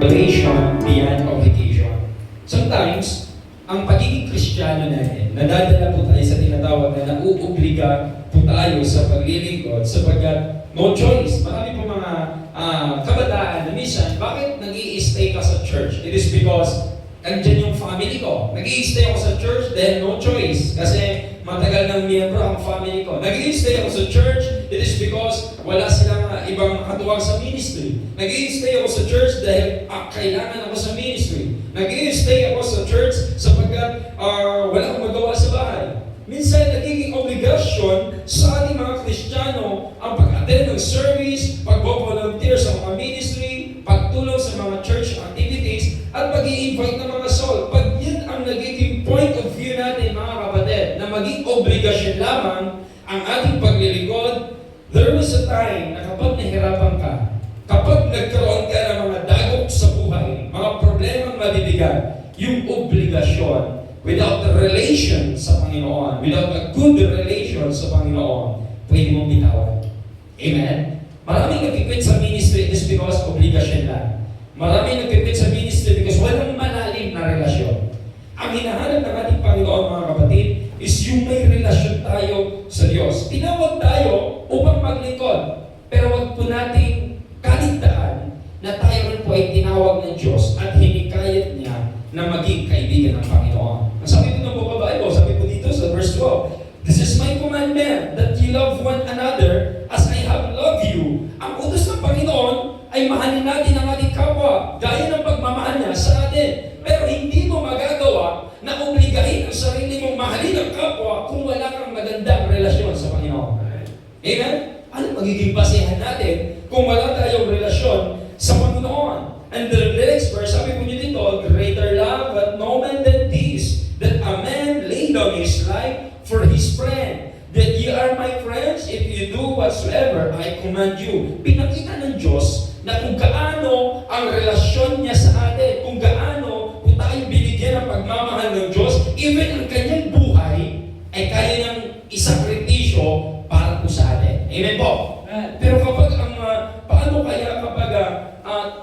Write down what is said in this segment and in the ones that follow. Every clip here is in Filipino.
Revelation beyond obligation. Sometimes, ang pagiging Kristiyano natin, nadadala po tayo sa tinatawag na nauobliga po tayo sa paglilingkod sapagkat no choice. Marami po mga kabataan na minsan, bakit nag-i-stay ka sa church? It is because andyan yung family ko. Nag-i-stay ako sa church dahil no choice. Kasi matagal ng miyembro ang family ko. Nag-i-stay ako sa church, it is because wala silang ibang katuwang sa ministry. Nag-i-stay ako sa church dahil kailangan ako sa ministry. Nag-i-stay ako sa church sapagkat wala akong magawa sa bahay. Minsan, nagiging obligasyon sa ating mga Kristiyano ang pag-attend ng service, pag-volunteer sa mga ministry, pagtulong sa mga church activities, at pag-i-invite ng mga soul. Pag yan ang nagiging point of view natin, mga kapatid, na maging obligasyon lamang ang ating paglilingkod, there was a time na kapag nahirapan ka, kapag nagkaroon ka ng mga dagok sa buhay, mga problemang mabibigat, yung obligasyon, without the relation sa Panginoon, without a good relation sa Panginoon, pwede mong bitawan. Amen? Maraming nagkikwit sa ministry is because obligasyon lang. Maraming nagkikwit sa ministry because walang malalim na relasyon. Ang hinahanap ng ating Panginoon, mga kapatid, is yung may relasyon tayo sa Diyos. Tinawag tayo upang maglingkod. Pero wag po nating kaligtaan na tayo rin po ay tinawag ng Diyos at hinikayat niya na maging kaibigan ng Panginoon. Ang sabi po ng babae ko, sabi po dito sa verse 12, "This is my commandment, that ye love one another as I have loved you." Ang utos ng Panginoon ay mahalin natin ang ating kapwa, gaya ng pagmamahal niya sa atin. Pero hindi mo magagawa na obligahin ang sarili mong mahalin ang kapwa kung wala kang magandang relasyon sa Panginoon. Amen? Ano magiging basehan natin kung wala tayong relasyon sa Panginoon? And the next verse, sabi po niyo dito, "Greater love hath no man than this, that a man lay down his life for his friend. That ye are my friends if you do whatsoever I command you." Pinakita ng Diyos na kung gaano ang relasyon niya sa atin, kung gaano kung tayo binigyan ng pagmamahal ng Diyos, even ang kanyang buhay ay kaya niyang isakripisyo para po sa atin. Amen po? Pero kapag paano kaya kapag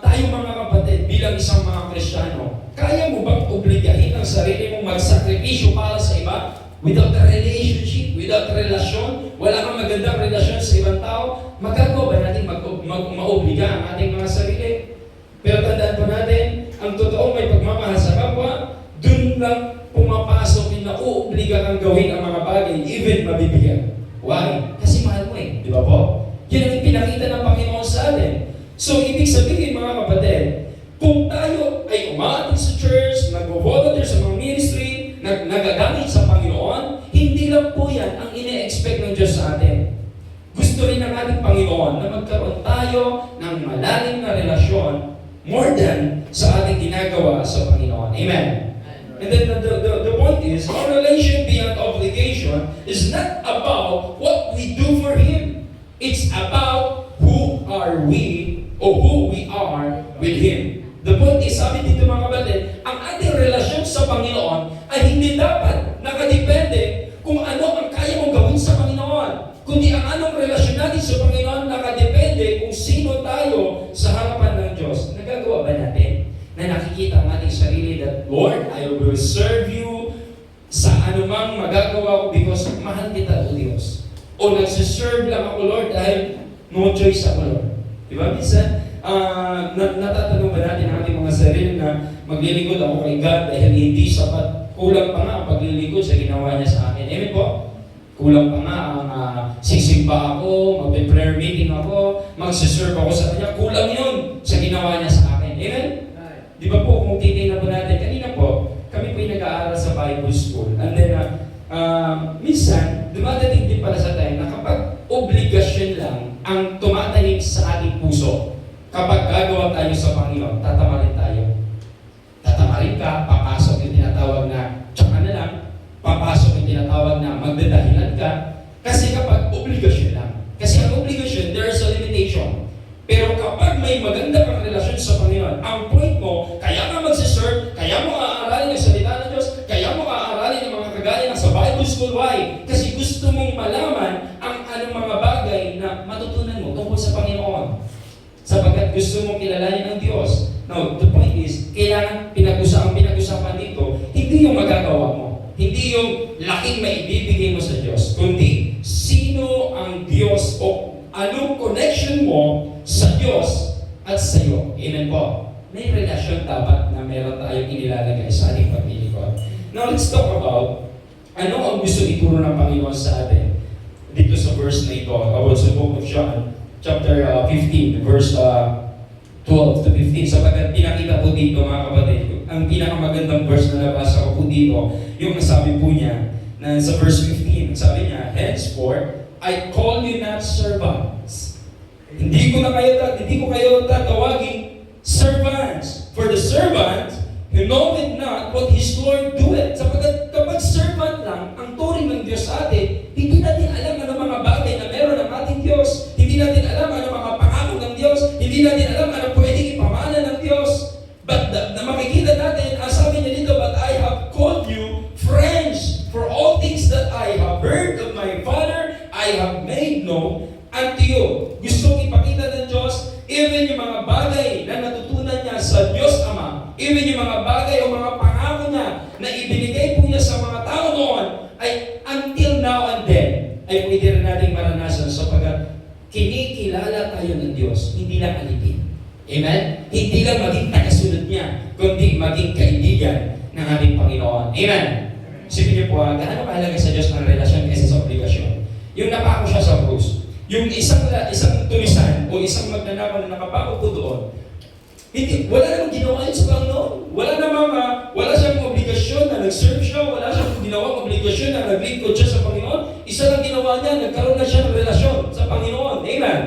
tayo mga kapatid bilang isang mga Kristiyano, kaya mo bang obligahin ang sarili mong magsakripisyo para sa iba? Without a relationship, without a relasyon, wala kang magandang relasyon sa ibang tao, magagawa ba natin maobliga ang ating mga sarili? Pero tandaan po natin, ang totoong may pagmamahal sa kapwa, dun lang pumapasok yung nauobliga kang gawin ang mga bagay, even mabibigyan. Why? Kasi mahal mo eh, di ba po? Yan ang pinakita ng Panginoon sa atin. So, ibig sabihin mga kapatid, kung tayo ay umaating sa church, nag-volunteer sa mga ministry, nagagamit sa Panginoon, hindi lang po yan ang ine-expect ng Diyos sa atin. Gusto rin ng ating Panginoon na magkaroon tayo ng malalim na relasyon more than sa ating ginagawa sa Panginoon. Amen? And then the point is, our relation beyond obligation is not about what we do for Him. It's about who are we o who we are with Him. The point is, sabi dito mga kapatid, ang ating relasyon sa Panginoon ay hindi dapat nakadepende kung ano ang kaya mong gawin sa Panginoon. Kundi ang anong relasyon natin sa Panginoon nakadepende kung sino tayo sa harapan ng Diyos. Nagagawa ba natin na nakikita ang ating sarili that, Lord, I will serve you sa anumang magagawa ko because mahal kita o Diyos. O nagsiserve lang ako, Lord, dahil no choice ako, Lord. Diba? Minsan, natatanong ba natin ang ating mga sarili na maglilingkod ako kay God dahil hindi sapat, kulang pa nga ang paglilingkod sa ginawa niya sa akin. Amen po? Kulang pa nga ang sisimba ako, mag-prayer meeting ako, magsiserve ako sa Kanya. Kulang yun sa ginawa niya sa akin. Amen? Di ba po, kung titignan po natin, kanina po, kami po yung nag-aaral sa Bible School. And then, minsan, dumadating din pala sa time na kapag obligasyon lang ang tumatanim sa ating puso, kapag gagawa tayo sa Panginoon, tatamarin tayo. Tatamarin ka, papasok yung tinatawag na, tsaka na lang, papasok yung tinatawag na magdadahilan ka. Kasi kapag obligasyon lang. Kasi ang obligasyon, there is a limitation. Pero kapag may maganda kang relasyon sa Panginoon, ang point mo, kaya ka magsiserve, kaya mo aaralin ang salita ng Diyos, kaya mo aaralin ang mga kagaya ng sa Bible School. Why? Kasi gusto mong malaman ang anong mga bagay na matutunan mo tungkol sa Panginoon. Sapagkat gusto mong kilalanin ang Diyos. Now, the point is, kailangan pinag-usapan dito, hindi yung magagawa mo, hindi yung laking maibibigay mo sa Diyos, kundi sino ang Diyos o anong connection mo sa Diyos at sa iyo. Amen po. May relasyon dapat na meron tayong inilalagay sa ating paglilingkod. Now, let's talk about ano ang gusto ituro ng Panginoon sa atin dito sa verse na ito, about sa book of John, chapter 15, verse 12 to 15. Sapagkat pinakita po dito, mga kapatid, ang pinakamagandang verse na nabasa ko po dito, yung nasabi po niya, na sa verse 15, sabi niya, henceforth, I call you not servants. Hindi ko kayo tatawagin servants. For the servant, who knoweth not what his Lord doeth. Sapagkat kapag servant lang, ang turing ng Diyos sa atin, hindi natin alam ano mga bagay na meron ng ating Diyos. Hindi natin alam ano mga pangako ng Diyos. Hindi natin alam ano pwedeng ipamana ng Diyos. But na makikita natin, ang sabi niya dito, but I have called you friends, for all things that I have heard of my Father, I have made known unto you. Gustong ipakita ng Diyos, even yung mga bagay na natutunan niya sa Diyos Ama, even yung mga bagay o mga pangako niya na ibinigay po niya sa mga tao noon, ay until now and then, ay pwede rin natin maranasan sapagkat kinikilala tayo ng Diyos, hindi lang alipin. Amen? Hindi lang maging tagasunod niya, kundi maging kaibigan ng ating Panginoon. Amen? Isipin niyo po, gaano kahalaga sa Diyos ang relasyon kaysa sa obligasyon? Yung napako siya sa krus, yung isang tulisan o isang magnanakaw na nakapako po doon, wala namang ginawa yun sa Panginoon. Wala siyang obligasyon na nag-serve siya, wala siyang ginawang obligasyon na naglingkod siya sa Panginoon. Isa lang ginawa niya, nagkaroon na siya ng relasyon sa Panginoon. Amen?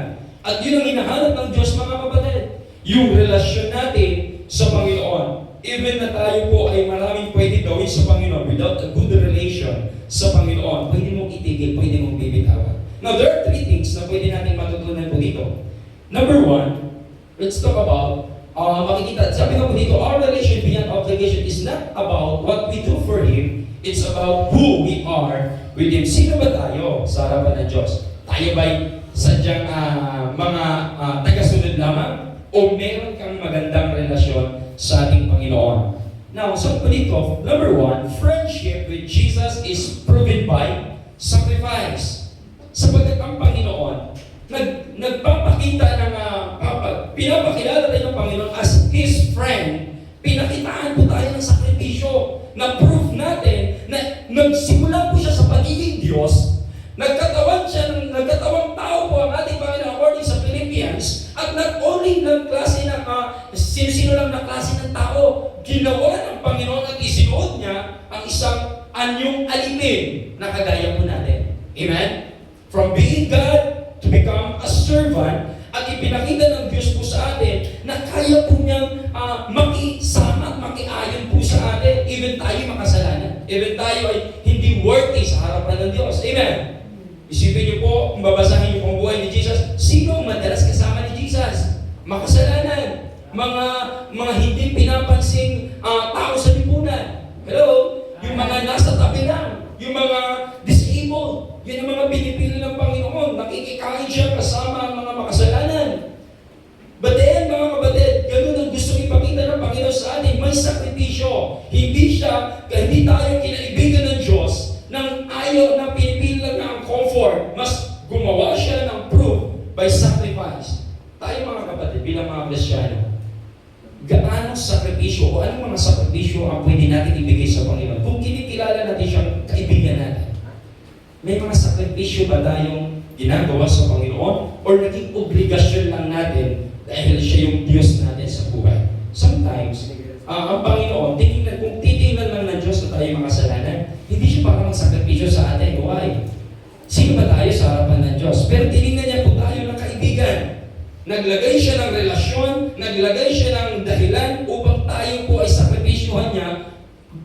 At yun ang hinahanap ng Diyos, mga kapatid. Yung relasyon natin sa Panginoon. Even na tayo po ay maraming pwede gawin sa Panginoon without a good relation sa Panginoon, pwede mong itigil, pwede mong bibitawan. Now, there are three things na pwede natin matutunan po dito. Number one, let's talk about, makikita, sabi nga po dito, our relation beyond obligation is not about what we do for Him, it's about who we are with Him. Sino ba tayo sa harapan ng Diyos? Tayo ba'y sadyang mga tagasunod lamang? O meron kang magandang relasyon sa ating Panginoon? Now, sabi po dito, number one, friendship with Jesus is proven by sacrifice. Sapagkat ang Panginoon, nagpapakita ng, pinapakilala tayo ng Panginoon as His friend, pinakitaan po tayo ng sakripisyo, na proof natin na nagsimula po siya sa pagiging Diyos, nagkatawang tao po ang ating Panginoon according sa Philippians, at not only ng klase ng, sino lang na klase ng tao, ginawa ng Panginoon at isinuot niya ang isang anyong alipin na kagaya po natin. Amen? From being God to become a servant, at ipinakita ng Diyos po sa atin na kaya po niyang makisama at makiayon po sa atin, even tayo makasalanan. Even tayo ay hindi worthy sa harapan ng Diyos. Amen? Isipin niyo po, kung babasahin niyo po ang buhay ni Jesus, sino ang madalas kasama ni Jesus? Makasalanan. Mga hindi pinapansing tao sa lipunan. Hello? Yung mga nasa tabi lang. Yung mga disabled. Yun ang mga pinipili ng Panginoon. Nakikikain siya kasama ang mga makasalanan. But then, mga kapatid, ganun ang gusto ipakita ng Panginoon sa atin. May sakripisyo. Hindi tayo kinaibigan ng Diyos nang ayaw na pinipili lang na ang comfort. Mas gumawa siya ng proof by sacrifice. Tayo mga kapatid, bilang mga Kristiyano, gaano sakripisyo o anong mga sakripisyo ang pwede natin ibigay sa Panginoon? Kung kinikilala natin siyang kaibigan natin, may mga sakripisyo ba tayong ginagawa sa Panginoon? Or naging obligasyon lang natin dahil siya yung Diyos natin sa buhay? Sometimes, ang Panginoon, kung titingnan lang ng Diyos na tayo makasalanan, hindi siya para magsakripisyo sa atin. Why? Sino ba tayo sa harapan ng Diyos? Pero tinignan niya po tayo ng kaibigan. Naglagay siya ng relasyon, naglagay siya ng dahilan upang tayo po ay sakripisyohan niya,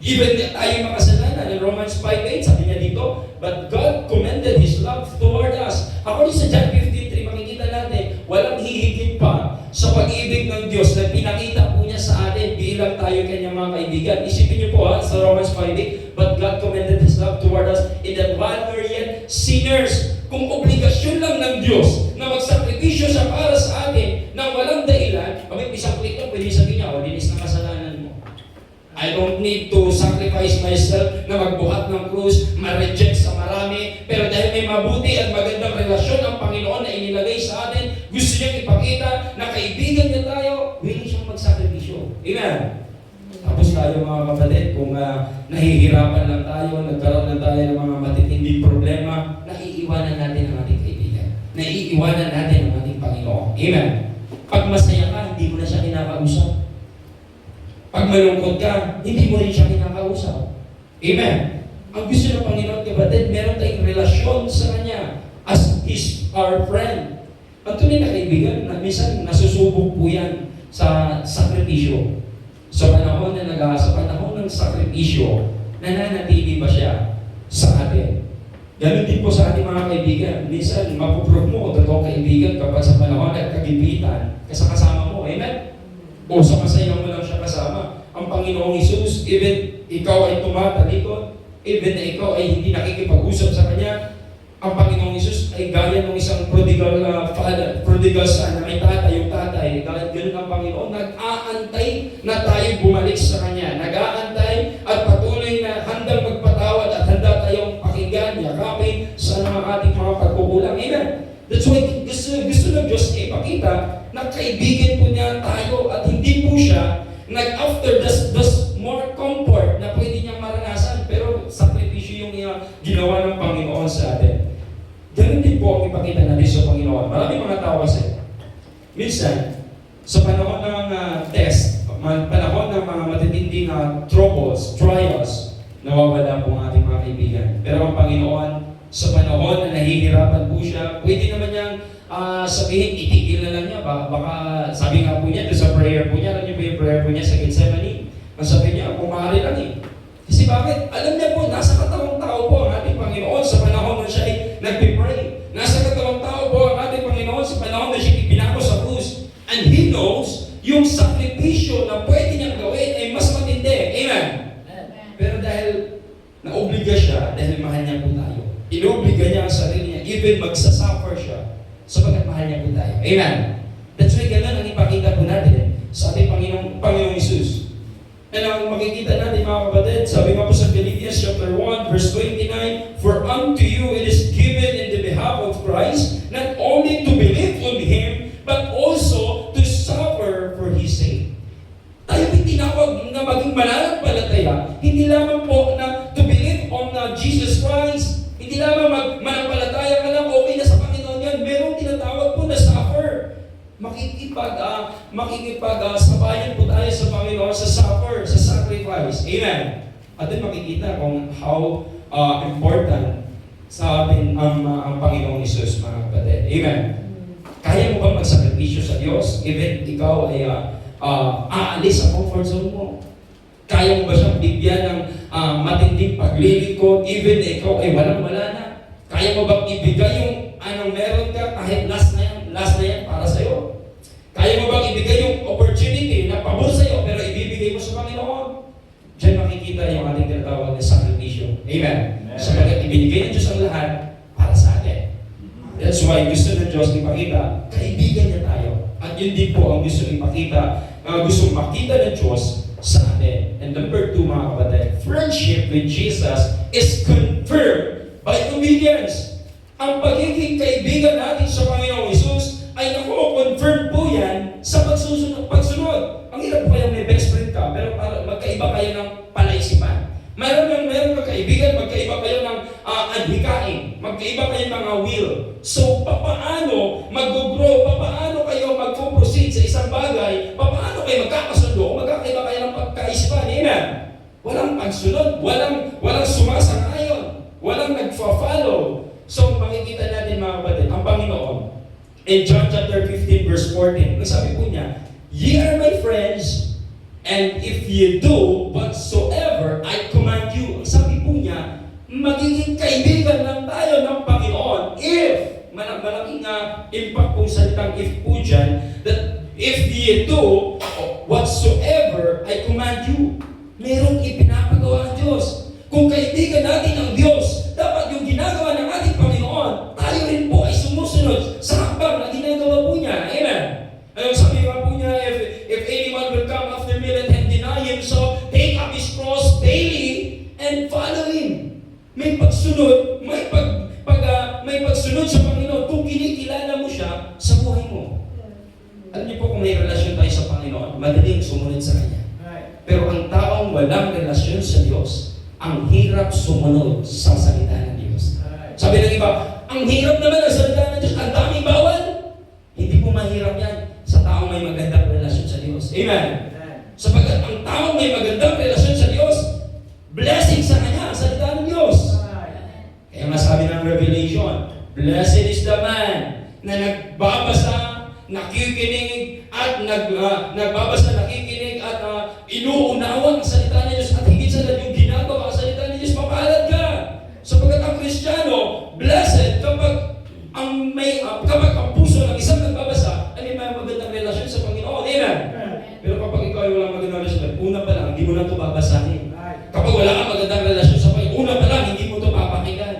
even tayo makasalanan. In Romans 5:8, sabi niya dito, but God commended His love toward us. According sa John 15:3, makikita natin, walang hihigit pa sa pag-ibig ng Diyos na pinakita po niya sa atin bilang tayo kanyang mga kaibigan. Isipin niyo po sa Romans 5:8, but God commended His love toward us in that while we're yet sinners. Kung obligasyon lang ng Diyos na magsakripisyo siya para sa atin nang walang dahilan, abay, isang click lang, pwede sabihin niya, linis na kasalanan mo. I don't need to sacrifice myself na magbuhat ng krus, ma-reject sa marami, pero dahil may mabuti at magandang relasyon ang Panginoon na inilagay sa atin, gusto niyang ipakita na kaibigan niya tayo, willing siyang magsakripisyo. Amen? Tapos tayo mga kapatid, kung nahihirapan lang tayo, nagkaroon lang tayo ng mga matitinding problema, naiiwanan natin ang ating kaibigan. Naiiwanan natin ang ating Panginoon. Amen? Pag masaya ka, hindi mo na siya kinakausap. Pag malungkot ka, hindi mo rin siya kinakausap. Amen? Ang gusto ng Panginoon, kapatid, meron tayong relasyon sa Kanya as our friend. Ang tunay na kaibigan, minsan nasusubok po yan sa sakripisyo. Sa panahon ng sakripisyo, nananatili ba siya sa atin? Ganon din po sa ating mga kaibigan. Minsan, mapuprove mo kung totoong kaibigan kapag sa panahon at kagipitan, kasama mo. Amen? O sa masaya mo lang siya kasama. Ang Panginoong Hesus, even ikaw ay tumatalikod, even na ikaw ay hindi nakikipag-usap sa Kanya, ang Panginoong Hesus ay gaya ng isang prodigal father, prodigal son na may tatay, yung tatay, ganun ang Panginoon, nag-aantay na tayo bumalik sa Kanya, nag-aantay at patuloy na handang magpatawad at handa tayong pakinggan, yakapin sa ating mga pagkukulang. Amen? That's why gusto ng Diyos ay ipakita na kaibigan po niya tayo at hindi po siya after this more comfort na pwede niyang maranasan, pero sakripisyo yung ginawa ng Panginoon sa atin. Ganun din po ang ipakita natin sa Panginoon. Maraming mga tao kasi, minsan, sa panahon ng test, panahon ng mga matitinding troubles, trials, nawawala po ang ating mga kaibigan. Pero ang Panginoon, sa panahon na nahihirapan po siya, pwede naman niyang sabihin, itigil na lang niya. Baka sabi nga po niya, doon sa prayer po niya, alam niyo ba yung prayer po niya sa Gethsemane? Ang sabi niya, kumari lang eh. Kasi bakit? Alam niya po, nasa katawang tao po ang ating Panginoon sa panahon na siya ay nagpipray. Nasa katawang tao po ang ating Panginoon sa panahon na siya ipinako sa krus. And He knows yung sakripisyo na pwede niyang gawin ay mas matindi. Amen? Pero dahil naobliga siya, dahil mahal niya po tayo, inobliga niya ang sarili niya, even magsasuffer siya, sapagkat mahal niya po tayo. Amen? That's why ganun ang ipakita po natin sa ating Panginoong Hesus. And ang makikita natin mga kapatid, sabi nga po sa Philippians chapter 1, verse 29, For unto you it is given in the behalf of Christ, not only to believe on Him, but also to suffer for His sake. Tayo ay tinawag na maging mananampalataya, hindi lamang po na to believe on Jesus Christ, hindi lamang manampalataya ka lang, okay na sa Panginoon yan. Merong tinatawag po na suffer. Makikipag-sabayan po tayo sa Panginoon sa suffer, sa sacrifice. Amen. At din makikita kung how important sa atin ang Panginoong Hesus, mga kapatid. Amen. Kaya mo ba magsakripisyo sa Diyos? Even ikaw ay aalis sa comfort zone mo. Kaya mo ba siyang bigyan ng matinding paglilingkod, even na ikaw ay walang-wala na? Kaya mo bang ibigay yung anong meron ka kahit last na yan para sa'yo? Kaya mo bang ibigay yung opportunity na pabor sa'yo pero ibibigay mo sa Panginoon? Diyan makikita yung ating tinatawag na sakripisyo. Amen? Sapagkat ibinigay ng Diyos ang lahat para sa atin. That's why gusto ng Diyos ipakita, kaibigan niya tayo. At yun din po ang gusto ipakita, gusto makita ng Diyos sa atin. And number 2, mga kapatid, friendship with Jesus is confirmed by obedience. Ang pagiging kaibigan natin sa Panginoong Hesus ay confirmed po yan sa pagsunod. Ang hirap po yung may best friend ka, pero magkaiba kayo ng palaisipan. Meron kang kaibigan, magkaiba kayo ng adhikain, magkaiba kayo ng mga will. So, paano mag-grow, paano kayo mag-proceed sa isang bagay, paano kayo magkakasundo, magkakaiba kayo ng pagkaisipan. Amen? Walang pagsunod, walang sumasang-ayon, walang nagfa-follow. So, makikita natin mga kapatid, ang Panginoon, in John chapter 15 verse 14, sabi po niya, Ye are my friends, and if ye do whatsoever I command you. Sabi po niya, magiging kaibigan lang tayo ng Panginoon if, malaking impact po salitang if po dyan, that if ye do whatsoever I command you. Merong ipinapagawa ang Diyos. Kung kaibigan natin ang Diyos, dapat yung ginagawa ng ating Panginoon, tayo rin po ay sumusunod sa hakbang na ginagawa po niya. Amen? Ayun, sabi nga po po niya, if anyone will come after me, let him deny himself, take up his cross daily, and follow him. May pagsunod, may pagsunod sa Panginoon kung kinikilala mo siya sa buhay mo. Alam niyo po, kung may relasyon tayo sa Panginoon, madaling sumunod sa Kanya. Pero ang taong walang relasyon sa Diyos, ang hirap sumunod sa salita ng Diyos. Sabi ng iba, ang hirap naman ang salita ng Diyos, ang daming bawal. Hindi po mahirap yan sa taong may magandang relasyon sa Diyos. Amen? Sapagkat ang taong may magandang relasyon sa Diyos, blessing sa Kanya, sa salita ng Diyos. Kaya masabi ng Revelation, blessed is the man na nagbabasa, nakikinig, at nagbabasa, nakikinig, at inuunawa ang salita ng Diyos, at higit sa lahat yung ginagawa ang salita ng Diyos, mapalad ka. Sapagkat ang Kristiyano, blessed kapag ang puso ng isang nagbabasa ay may magandang relasyon sa Panginoon. Amen? Pero kapag ikaw ay walang magandang relasyon, una pa lang, hindi mo na ito babasahin. Kapag wala kang magandang relasyon sa Panginoon, una pa lang, hindi mo ito papakinggan.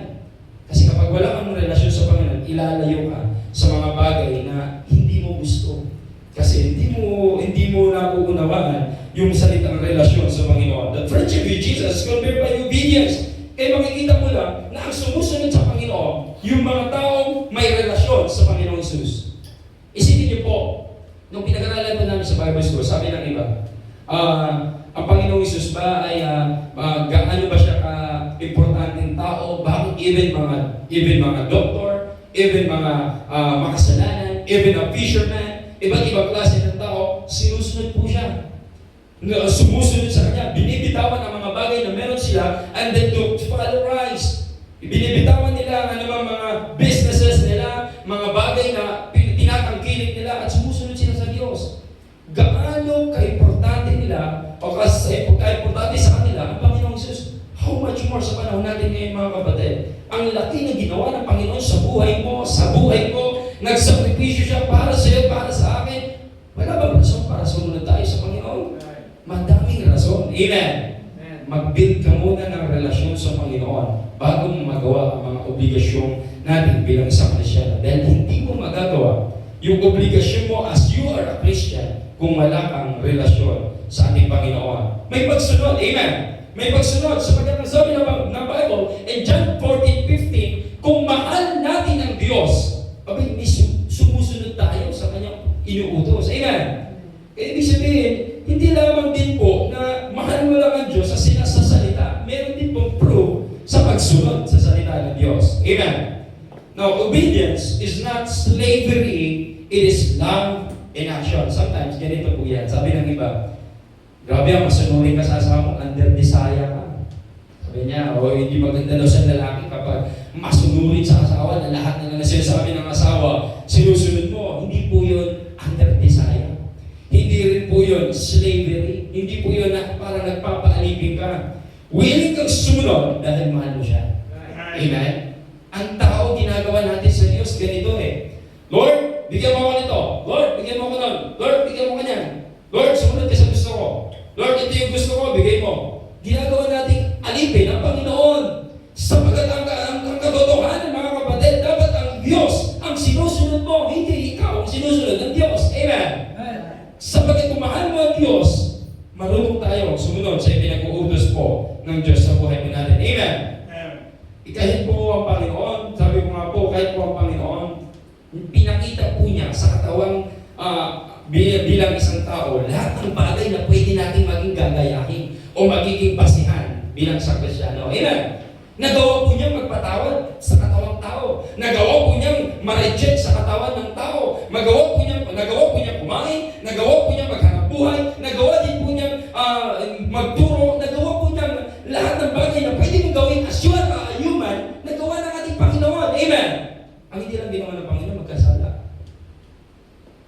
Kasi kapag wala kang relasyon sa Panginoon, ilalayo ka sa mga bagay na hindi mo gusto. Kasi hindi mo nauunawaan yung salitang relasyon sa Panginoon. The friendship with Jesus is compared by obedience. Kaya makikita mo lang na ang sumusunod sa Panginoon, yung mga taong may relasyon sa Panginoong Jesus. Isipin niyo po, nung pinag-aralan po namin sa Bible School, sabi ng iba, ang Panginoong Jesus ba ay gaano ba siya ka-importanteng tao? Bakit even mga doktor, even mga makasalanan, even a fisherman, iba't ibang klase ng tao, sinusunod po siya. Sumusunod sa Kanya, binibitawan ang mga bagay na meron sila, and then to follow Christ. Binibitawan nila ang anumang mga businesses nila, mga bagay na tinatangkilik nila, at sumusunod sila sa Diyos. Gaano ka-importante nila, o ka-importante sa kanila, ang Panginoong Jesus? How much more sa panahon natin ngayon, mga kapatid? Ang laki na ginawa ng Panginoon sa buhay mo, sa buhay ko, nagsakripisyo siya para sa iyo, para sa akin. Wala bang rason para sumunod tayo sa Panginoon? Madaming rason. Amen? Mag-build ka muna ng relasyon sa Panginoon bago mo magawa ang mga obligasyon natin bilang isang Kristiyan. Dahil hindi mo magagawa yung obligasyon mo as you are a Christian kung wala kang relasyon sa ating Panginoon. May pagsunod. Amen? May pagsunod. Sapagkat ang sabi ng Bible in John 14:15, kung mahal natin ang Diyos, may sumusunod tayo sa Kanyang inuutos. Amen? Kaya ibig sabihin, hindi lamang din po na mahal mo lang ang Diyos sa sinasasalita. Meron din pong proof sa pagsunod sa salita ng Diyos. Amen? Now, obedience is not slavery, it is love in action. Sometimes, ganito po yan. Sabi ng iba, grabe ang masunurin ka sa asawa mo, under desire ka. Sabi niya, hindi maganda daw sa lalaki kapag masunurin sa asawa na lahat na sinasabi ng asawa, sinusunod mo. Hindi po yun under desire. Hindi rin po yun slavery. Hindi po yun na parang nagpapaalipin ka. Willing kang sumunod dahil mahal mo siya. Amen? Ang tao ginagawa natin sa Diyos, ganito Lord, bigyan mo ako nito. Lord, bigyan mo ako nun. Lord, bigyan mo ka niyan. Lord, sumunod ka sa gusto ko. Lord, ito yung gusto ko, bigay mo. Ginagawa natin alipin ang Panginoon. Sapagkat ang katotohanan, mga kapatid, dapat ang Diyos ang sinusunod mo, hindi ikaw ang sinusunod ng Diyos. Amen? Sapagkat kung mahal mo ang Diyos, marunong tayo sumunod sa pinag-uutos po ng Diyos sa buhay mo natin. Amen? Kahit po ang Panginoon, sabi ko nga po, kahit po ang Panginoon, pinakita po niya sa katawang bilang isang tao, lahat ng bagay na pwede natin maging gagayahin o magiging basihan bilang sa Kristiyano. Amen? Nagawa po niyang magpatawad sa katawang tao. Nagawa po niyang ma-reject sa katawan ng tao. Nagawa po niyang kumain. Nagawa po niyang maghanap buhay. Nagawa din po niyang magturo. Nagawa po niyang lahat ng bagay na pwede mong gawin as you are a human, nagawa ng ating Panginoon. Amen? Ang hindi lang ginawa ng Panginoon, magkasala.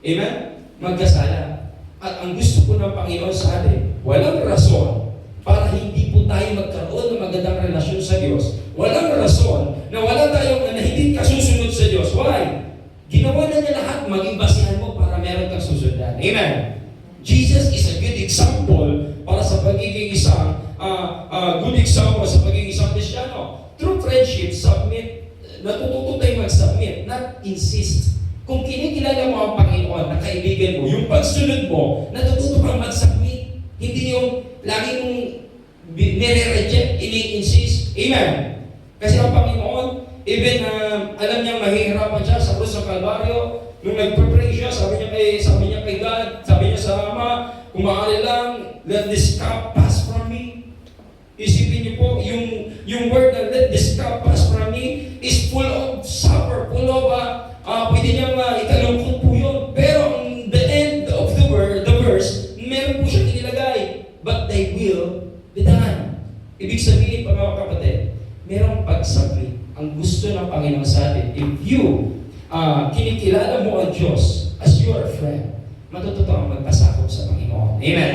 Amen? Magkasala. At ang gusto po ng Panginoon sa atin, walang rason para hindi po tayo magkaroon ng magandang relasyon sa Diyos. Walang rason na na hindi ka susunod sa Diyos. Why? Ginawa na niya lahat, maging basihan mo para meron kang susundan. Amen? Jesus is a good example para sa pagiging isang good example sa pagiging isang Kristiyano. True friendship, submit. Natututo tayo mag-submit, not insist. Kung kinikilala mo ang Panginoon na kaibigan mo, yung pagsunod mo, natututo kang mag-submit. Hindi yung lagi mong nire-reject, ini-insist. Amen. Kasi ang Panginoon, even alam niyang mahihirapan siya sa krus ng Kalbaryo, nung nagpapray siya, sabi niya kay God, sabi niya sa Ama, kung maaari lang, let this cup pass from me. Isipin niyo po, yung word na let this cup pass from me is full of suffer, full of, pwede niyang ikalungkot po yun. Pero ang the end of the verse, meron po siyang inilagay, but thy will be done. Ibig sabihin, mga kapatid, merong pagsabit. Ang gusto ng Panginoon sa atin, if you kinikilala mo ang Diyos as your friend, matututo kang magpasakop sa Panginoon. Amen.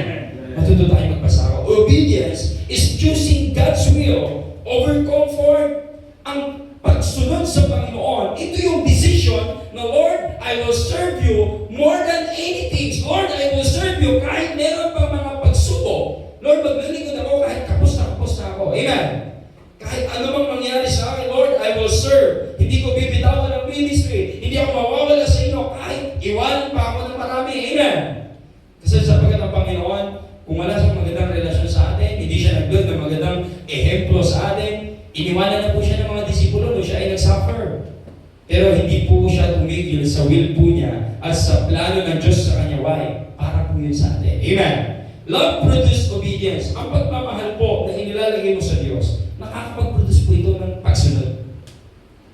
Matututo kang magpasakop. Obedience is choosing God's will over comfort. Ang pagsunod sa Panginoon, ito yung decision na, Lord, I will serve you more than anything. Lord, I will serve you kahit meron pa mga pagsubok. Lord, maglilingkod ako kahit kapos na ako. Amen. Kahit ano bang mangyari sa akin, Lord, I will serve. Hindi ko bibitawan ang ministry. Hindi ako mawawala sa inyo kahit iwanan pa ako ng marami. Amen. Kasi sapagkat ang Panginoon, kung wala siyang magandang relasyon sa atin, hindi siya nag-build ng magandang ehemplo sa atin, iniwanan na po siya ng mga disipulo nung siya ay nag-suffer. Pero hindi po siya tumigil sa will po niya at sa plano ng Diyos sa kanya. Why? Para po yun sa atin. Amen. Love produces obedience. Ang pagmamahal po na inilalagay mo sa Diyos, nakakapag-produce po ito ng pagsunod.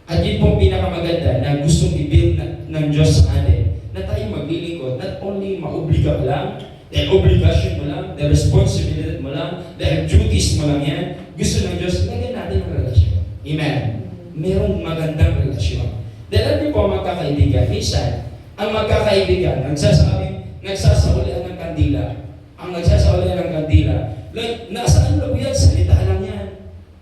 At yun po ang pinakamaganda na gustong i-build ng Diyos sa atin, na tayo maglilingkod, not only maobliga ka lang, dahil obligasyon mo lang, dahil responsibility mo lang, dahil duties mo lang yan, gusto ng Diyos, lagyan natin ang relasyon. Amen. Merong magandang relasyon. Dahil alam niyo po, magkakaibigan, minsan, ang magkakaibigan, nagsasaulian ng kandila. Ang nagsasaulian ng kandila, like, nasaan na po yan? Salita lang yan.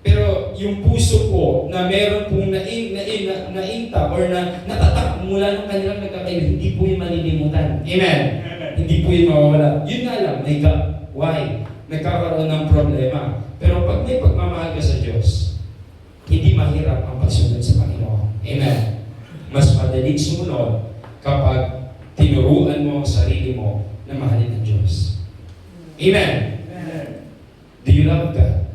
Pero yung puso ko na meron pong nainta or natatak mula ng kanilang nagkakaibigan, hindi po yung malilimutan. Amen. Hindi po yung mawawala. Yun nga lang, may gap. Why? Nagkakaroon ng problema. Pero pag may pagmamahal ka sa Diyos, hindi mahirap ang pagsunod sa Panginoon. Amen. Mas madaling sumunod kapag tinuruan mo ang sarili mo na mahalin ang Diyos. Amen. Do you love God?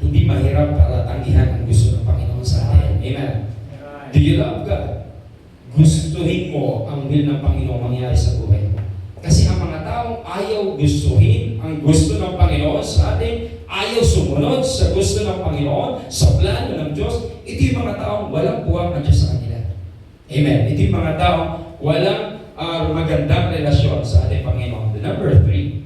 Hindi mahirap para tanggihan ang gusto ng Panginoon sa atin. Amen. Do you love God? Gustuhin mo ang will ng Panginoon mangyari sa buhay mo. Kasi ang mga taong ayaw gustuhin ang gusto ng Panginoon sa atin, ayaw sumunod sa gusto ng Panginoon, sa plano ng Diyos, ito yung mga taong walang puwang ng Diyos sa kanila. Amen. Ito yung mga taong walang magandang relasyon sa ating Panginoon. The number 3,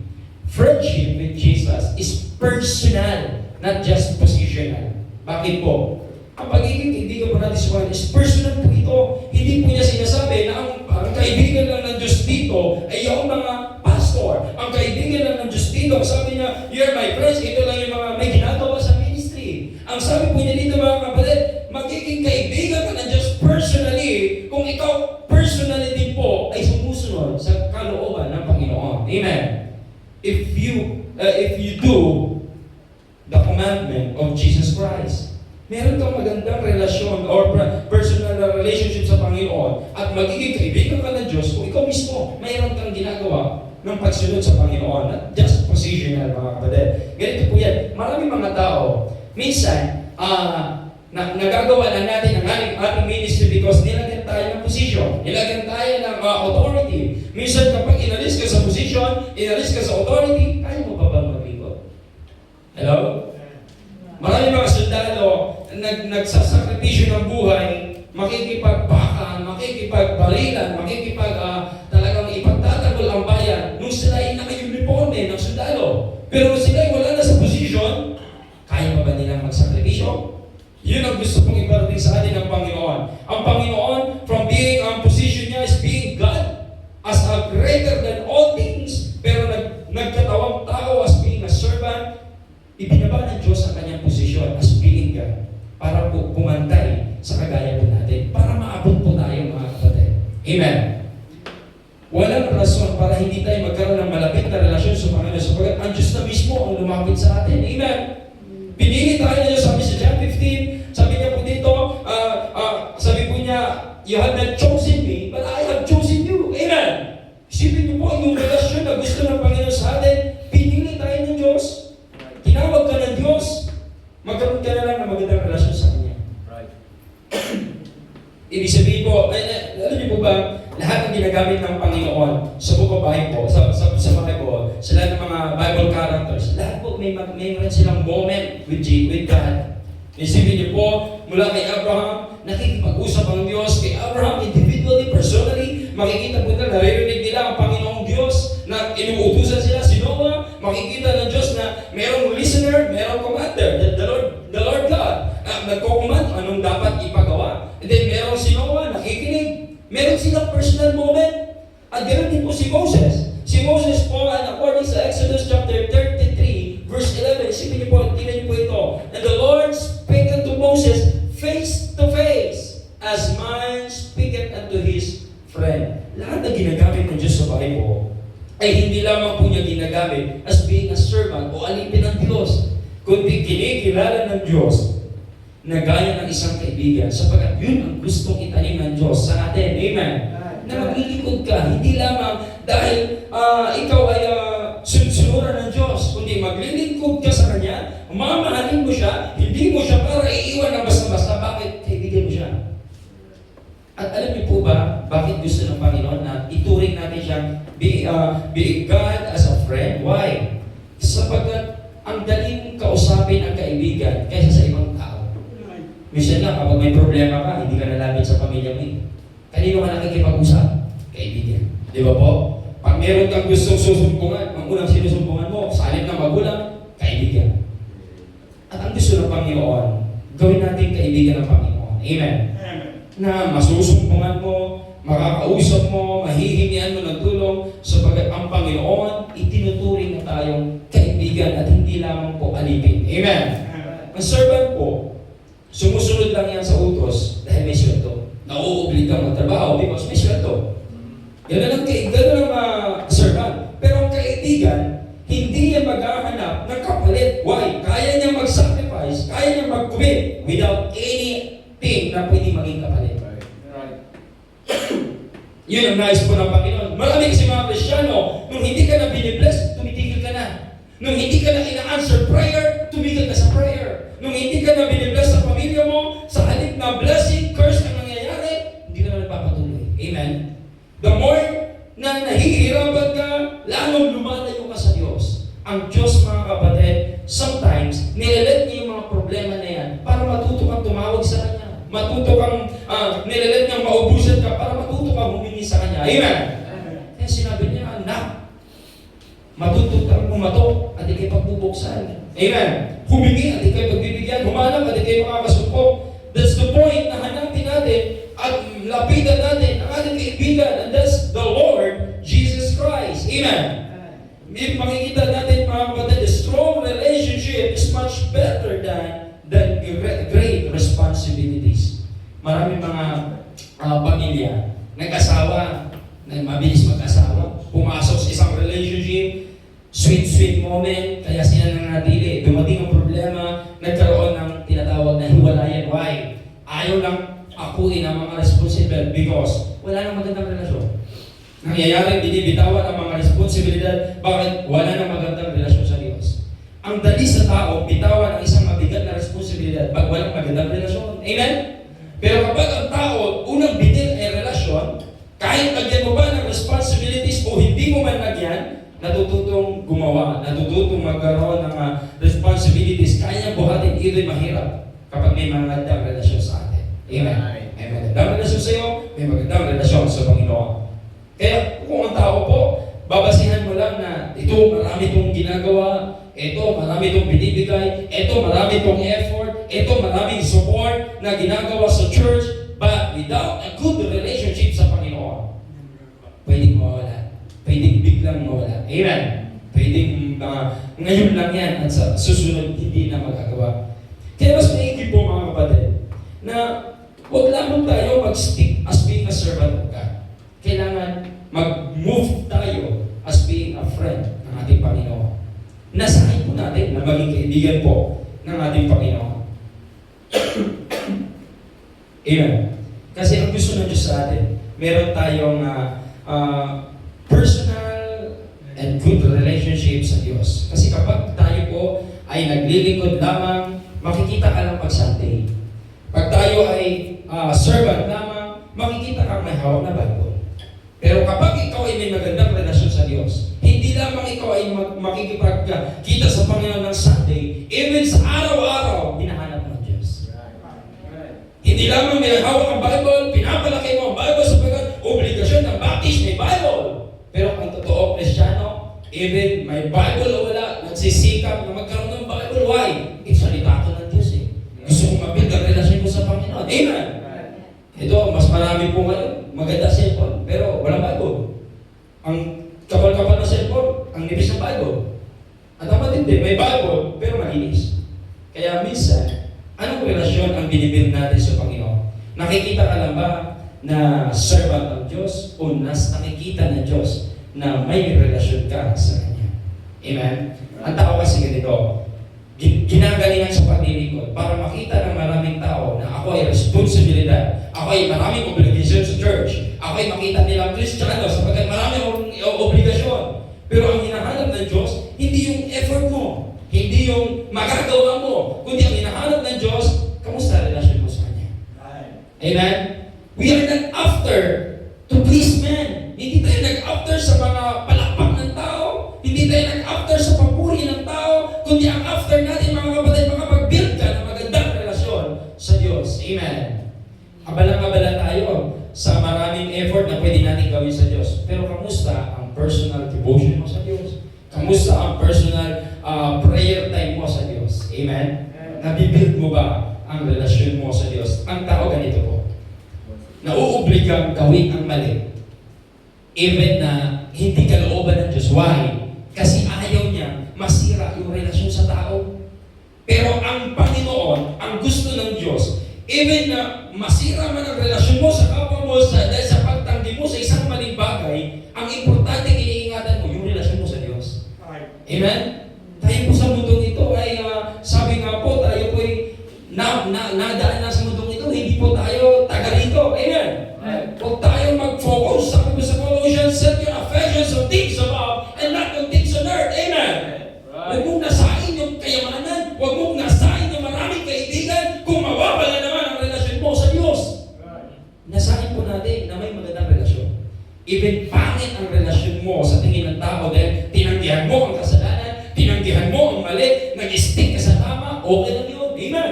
friendship with Jesus is personal, not just positional. Bakit po? Ang pagiging kaibigan po natin sa Panginoon is personal po ito. Hindi po niya sinasabi na ang kaibigan lang ng Diyos dito ay yung mga pastor. Ang kaibigan lang ng Diyos dito, sabi niya, you're my friends, ito lang yung mga may ginagawa sa ministry. Ang sabi po niya dito, mga kapatid, magiging kaibigan ka ng Diyos personally kung ikaw personally din po ay sumusunod sa kalooban ng Panginoon. Amen. If you do the commandment of Jesus Christ, meron kang magandang relasyon or personal relationship sa Panginoon at magiging kaibigan ka ng Diyos kung ikaw mismo mayroon kang ginagawa ng pagsunod sa Panginoon, not just positional, mga kapatid. Ganito po yan. Maraming mga tao, minsan, nagagawa na natin ang ating ministry because nilagyan tayo ng position, nilagyan tayo ng authority. Minsan kapag inalis ka sa position, inalis ka sa authority, kaya mo pa ba maglingkod? Hello? Maraming mga sundalo nagsasakripisyo ng buhay, makikipagpakan, makikipagbarilan, talagang ipagtatanggol ang bayan nung sila ay naka-uniforme ng sundalo. Pero sila ay wala na sa posisyon, kaya pa ba nilang magsakripisyo? Yun ang gusto kong iparating sa atin ng Panginoon. Ang Panginoon, from being ang position niya is being God as a greater than all things, pero nagkatawang tao as being a servant, ibinaba ng Diyos ang kanyang posisyon as being God para po pumantay sa kagaya po natin, para maabot po tayo, mga kapatid. Amen. Walang rason para hindi tayo magkaroon ng malapit na relasyon sa Panginoon sapagkat ang Diyos na mismo ang lumapit sa atin. Amen. Pinili tayo na Diyos, sabi sa John 15, sabi niya po dito, sabi po niya, you have not chosen me, yung relasyon na gusto ng Panginoon sa atin, pinili tayo ng Diyos. Tinawag ka ng Diyos. Magkaroon ka na lang ng magandang relasyon sa Kanya. Right. Ibig sabihin po, alam niyo po ba, lahat ng ginagamit ng Panginoon sa book of Bible, sa Bible, sa lahat ng mga Bible characters, lahat po may meron silang moment with God. Isipin niyo po, mula kay Abraham, nakikipag-usap ang Diyos kay Abraham individually, personally, makikita po na naririnig nila ang Panginoong Diyos na inuutusan sila, si Noah, makikita ng Diyos na merong listener, merong commander, the Lord God, nagko-command anong dapat ipagawa. And then merong si Noah, nakikinig. Meron silang personal moment. At ganoon din po si Moses. Si Moses po, according sa Exodus chapter 33, verse 11, isipin niyo po, tingnan niyo po ito. And the Lord spake unto Moses face to face, as man speaketh unto his friend. Lahat na ginagamit ng Diyos sa Bible ay hindi lamang po niya ginagamit as being a servant o alipin ng Diyos, kundi kinikilala ng Diyos na gaya ng isang kaibigan, sapagkat yun ang gustong itanim ng Diyos sa atin. Amen. Na maglilingkod ka, hindi lamang dahil ikaw ay sunsunuran ng Diyos, kundi maglilingkod ka sa Kanya, mamahalin mo siya, hindi mo siya para iiwan ng basta-basta. Bakit? Kaibigan mo siya. At alam niyo po ba, bakit gusto ng Panginoon na ituring natin siyang be God as a friend? Why? Sapagkat ang daling kausapin ang kaibigan kaysa sa ibang tao. Minsan nga, kapag may problema ka, hindi ka nalapit sa pamilya mo. Kanino ka nakikipag-usap? Kaibigan. Di ba po? Pag meron kang gustong susumbungan, ang unang sinusumbungan mo, sa halip ng magulang, kaibigan. At ang gusto ng Panginoon, gawin natin kaibigan ng Panginoon. Amen. Na masusumbungan mo, makakausap mo, mahihingian mo ng tulong, sapagkat ang Panginoon, itinuturing na tayong kaibigan at hindi lamang po alipin. Amen. Ang servant po, sumusunod lang yan sa utos dahil may sweldo. Nauobligang magtrabaho because may sweldo. Gano'n ang servant. Pero ang kaibigan, hindi niya maghahanap ng kapalit. Why? Kaya niya mag-sacrifice, kaya niya mag-commit without anything na pwede maging kapalit. Yun ang nais po ng Panginoon. Marami kasi mga Kristyano, nung hindi ka na binibless, tumitigil ka na. Nung hindi ka na ina-answer prayer, tumigil ka sa prayer. Nung hindi ka na binibless sa pamilya mo, sa halip na blessing, curse na nangyayari, hindi ka na nagpapatuloy. Amen? The more na nahihirapan ka, lalong lumalayo ka sa Diyos. Ang Diyos, mga kapatid, sometimes, nilalet niya yung mga problema na yan para matuto kang tumawag sa Kanya. Matuto kang, nilalet niyang maubusan ka para matuto kang humingi sa Kanya. Amen? Kaya sinabi niya, anak, matuto kang pumato at ikay pagbubuksan. Amen? Humingi at ikay pagbibigyan. Humanap at ikay makakasumpong. That's the point na hanapin natin at lapitan natin ang ating kaibigan, and that's the Lord Jesus Christ. Amen? Makikita natin, mga kapatid, a strong relationship is much better than great responsibilities. Maraming mga pamilya, nag-asawa, na mabilis mag-asawa, pumasok sa isang relationship, sweet moment, kaya sila nanatili. Dumating ang problema, nagkaroon ng tinatawag na hiwalayan. Why? Ayaw lang akuin ang mga responsibility because wala nang magandang relasyon. Nangyayari, binibitawan ang mga responsibilidad. Bakit? Wala nang magandang relasyon sa Diyos. Ang dali sa tao, bitawan ang isang mabigat na responsibilidad pag walang magandang relasyon. Amen? Pero kapag ang tao, unang bitin ay relasyon, kahit lagyan mo ba ng responsibilities o hindi mo man lagyan, natututong gumawa, natututong magkaroon ng responsibilities, kaya buhatin, ito'y mahirap kapag may magandang relasyon sa atin. Amen? May magandang relasyon sa iyo, may magandang relasyon sa Panginoon. Kaya kung ang tao po, babasihan mo lang na ito marami itong ginagawa, ito marami itong binibigay, ito marami itong effort, ito maraming support na ginagawa sa church, but without a good relationship sa Panginoon, pwedeng mawala. Pwedeng biglang mawala. Amen? Pwedeng ngayon lang yan at sa susunod hindi na magagawa. Kaya mas maigit po mga kapatid na huwag lamang tayo mag-stick as being a servant of God. Kailangan mag-move tayo as being a friend ng ating Panginoon. Nasahin po natin na maging kaibigan po ng ating Panginoon. Amen. Kasi ang gusto ng Diyos sa atin, meron tayong personal relationship sa Diyos. Kasi kapag tayo po ay naglilingkod lamang, makikita ka lang pag Sunday. Pag tayo ay servant lamang, makikita kang may hawak na Bible. Pero kapag ikaw ay may magandang relasyon sa Diyos, hindi lamang ikaw ay makikipagkita sa Panginoon ng Sunday, even sa araw-araw, hinahanap ng Diyos. Hindi lamang may hawak ang Bible, pinapalaki mo ang Bible sapagkat obligasyon ng Baptist may Bible. Pero kung totoo Kristiyano, even may Bible o wala, nagsisikap na magkaroon ng Bible. Why? Salita ko ng Diyos eh. Gusto kong mabuild ang relasyon ko sa Panginoon. Amen! Ito, mas marami po ngayon. Maganda cellphone, pero wala Bible. Ang kapal-kapal na cellphone, ang nipis ng Bible. At ang matindi, may Bible, pero malinis. Kaya minsan, anong relasyon ang binibuild natin sa Panginoon? Nakikita ka lang ba na servant ng Diyos o nakikita ng Diyos na may relasyon ka sa Kanya? Amen? Ang tao kasi ganito, ginagalingan sa paglilingkod para makita ng maraming tao na ako ay responsibilidad, ako ay maraming obligasyon sa church, ako ay makita nilang Kristiyano sapagkat maraming obligasyon. Pero ang hinahanap ng Diyos, hindi yung effort mo, hindi yung magagawa mo, kundi ang hinahanap ng Diyos, kamusta relasyon mo sa Kanya? Amen? We are not after to please men. Hindi tayo nag-after sa mga palakpak ng tao, hindi tayo nag-after sa papuri ng tao, kundi ang after natin mga kapatid, makapag-build ka ng magandang relasyon sa Diyos. Amen. Abalang-abala tayo sa maraming effort na pwede natin gawin sa Diyos. Pero kamusta ang personal devotion mo sa Diyos? Kamusta ang personal prayer time mo sa Diyos? Amen? Nabibuild mo ba ang relasyon mo sa Diyos? Ang tao ganito po. Nauobligang gawin ang mali. Even na hindi kalooban ng Diyos. Why? Kasi ayaw niya masira yung relasyon sa tao. Pero ang Panginoon, ang gusto ng Diyos, even na masira man ang relasyon mo sa kapwa mo dahil sa pagtanggi mo sa isang maling bagay, ang importante iniingatan mo yung relasyon mo sa Diyos. Amen? Tayo po sa mundong ito ay, sabi nga po, tayo po ay nadaan na sa mundong ito, hindi po tayo taga rito. Amen? Huwag tayong mag-focus. Sabi ko sa Colossians, set your affections on things above and not on things on earth. Amen? Huwag mong nasain yung kayamanan. Huwag mong nasain yung maraming kaibigan kung mawawala naman ang relasyon mo sa Diyos. Nasain po natin na may magandang relasyon. Even pangit ang relasyon mo sa tingin ng tao dahil tinanggihan mo ang kasalanan, tinanggihan mo ang mali, nag-stick ka sa tama, okay lang yun. Amen?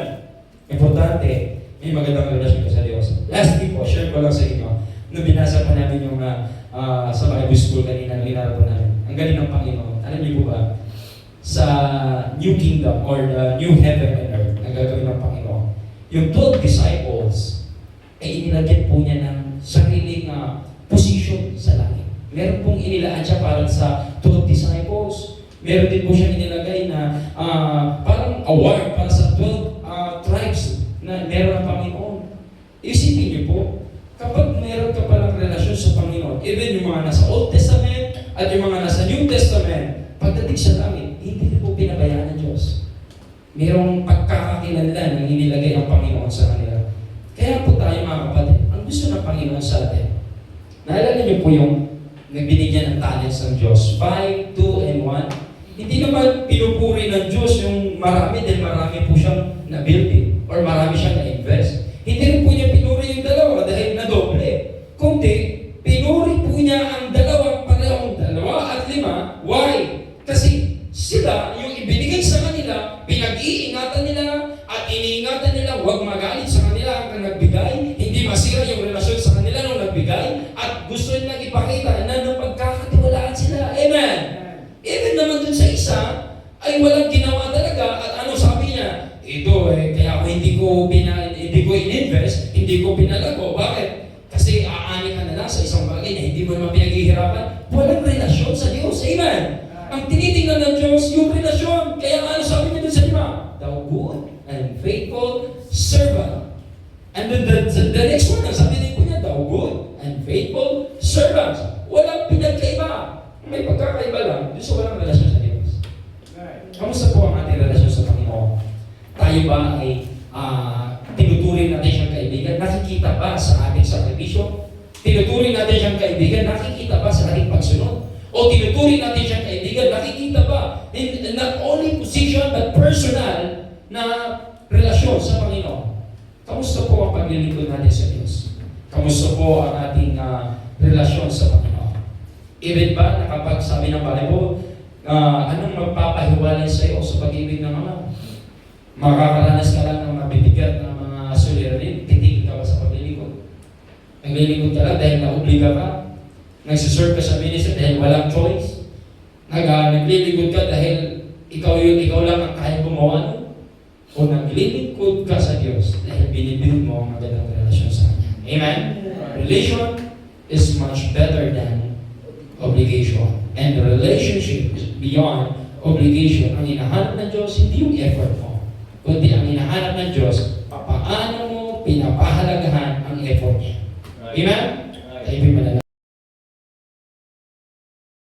Importante, may magandang relasyon ka sa Diyos. Lastly po, share ko lang sa inyo, nung binasa po namin yung sa Bible School kanina, ginara po namin. Ang galing ng Panginoon. Alam niyo po ba, sa New Kingdom or the New Heaven and Earth na gagawin ng Panginoon, yung 12 disciples, ay inilagyan po niya ng sariling position sa langit. Meron pong inilaan siya para sa 12 disciples. Meron din po siya inilagay na parang award para sa 12 tribes na meron ng Panginoon. Isipin niyo po, kapag meron ka palang relasyon sa Panginoon, even yung mga nasa Old Testament at yung mga nasa New Testament, pagdating sa langit, hindi na po pinabayaan ng Diyos. Merong pagkakakilanlan na inilagay ang Panginoon sa kanila. Kaya po tayo mga kapatid, ang gusto ng Panginoon sa atin, naalala niyo po yung nagbinigyan ng talents ng Diyos, 5, 2, and 1. Hindi naman pinupuri ng Diyos yung marami dahil marami po siyang na-building or marami siyang na-invest. Hindi rin po niya pinuri yung dalawa dahil na-doble. Kundi, pinuri po niya ang parehong 2 at 5. Why? Kasi sila, yung ibinigay sa kanila, pinag-iingatan nila at iniingatan nila, huwag magalit sa kanila ang nagbigay, hindi masira yung relasyon sa kanila nung nagbigay, at gusto nilang ipakita na nung pagkakatiwalaan sila. Amen? Even naman dun sa isa, ay walang ginawa talaga, at ano sabi niya? Ito kaya ako hindi ko in-invest, hindi ko pinalago. Bakit? Kasi aani ka na lang sa isang bagay na hindi mo naman pinaghihirapan. Walang relasyon sa Diyos. Amen? Ang tinitingnan ng Diyos, yung relasyon. Kaya ano sabi niya dun sa 5? Thou good and faithful servant. And then the next one, sabi din po niya, thou good and faithful servant. Walang pinagkaiba. May pagkakaiba lang, dun sa walang relasyon sa Diyos. Kamusta po ang ating relasyon sa Panginoon? Tayo ba ay tinuturing natin siyang kaibigan? Nakikita ba sa ating sakripisyo? Tinuturing natin siyang kaibigan? Nakikita ba sa ating pagsunod? O tinuturing natin siyang kaibigan, nakikita ba? In not only position, but personal na relasyon sa Panginoon. Kamusta po ang paglilingkod natin sa Diyos? Kamusta po ang ating relasyon sa Panginoon? Even ba, nakapag sabi ng Bible, anong magpapahiwalay sa iyo sa pag-ibig ng Ama? Makakaranas ka lang ng mabibigat na mga suliranin, titigil ka ba sa paglilingkod? Naglilingkod ka lang dahil naobliga ka? Nagsiserve ka sa ministry dahil walang choice? Naglilingkod ka dahil ikaw lang ang kaya gumawa nun? O naglilingkod ka sa Diyos dahil binibuild mo ang magandang relasyon sa Kanya? Amen? Relation is much better than obligation. And the relationship is beyond obligation. Ang hinahanap ng Diyos, hindi yung effort mo, kundi ang hinahanap ng Diyos, paano mo pinapahalagahan ang effort niya. Amen? Tayo